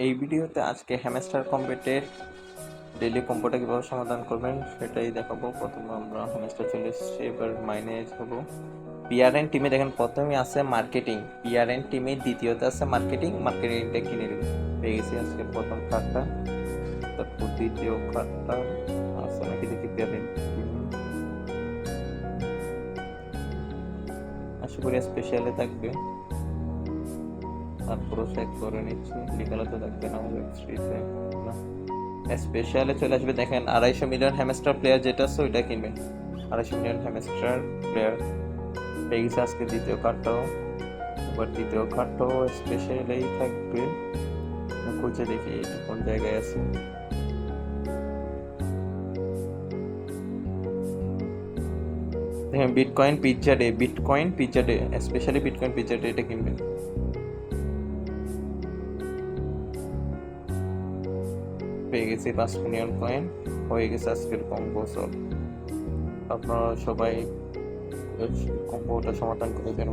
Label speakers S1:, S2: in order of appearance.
S1: এই ভিডিওতে আজকে হ্যামস্টার কম্বেটের ডেইলি কম্বোটা কীভাবে সমাধান করবেন সেটাই দেখাবো। প্রথমে আমরা হ্যামস্টার চলে এসেছি, এবার মাইনেজ হবো। পিআরএন টিমে দেখেন প্রথমে আছে মার্কেটিং, পিআরএন টিমে দ্বিতীয়তে আছে মার্কেটিং। মার্কেটিংটা কিনে নেবেন, পেয়ে গেছি আজকে প্রথম কার্ডটা। তারপর দ্বিতীয় কার্ডটা আছে নাকি দেখি পিআরএন টিম, আশা করি স্পেশালে থাকবে। তারপরও চেক করে নিচ্ছি, লিগালে তো থাকবে না, ওয়েবসাইটে না, স্পেশালে চলে আসবে। দেখেন 250 মিলিয়ন হ্যামস্টার প্লেয়ার যেটা আছে ওইটা কিনবেন। 250 মিলিয়ন হ্যামস্টার প্লেয়ার পেয়ে গেছে আজকে দ্বিতীয় কার্ডটাও। এবার দ্বিতীয় কার্ডটাও স্পেশালেই থাকবে, খুঁজে দেখি এটা কোন জায়গায় আছে। দেখেন bitcoin pizza day, bitcoin pizza day, specially bitcoin pizza day এটা কিনবেন। পেয়ে গেছি 5 মিলিয়ন কয়েন, হয়ে গেছে আজকের কম্বো সলভ। আপনারা সবাই কম্বোটা সমাধান করে দেন।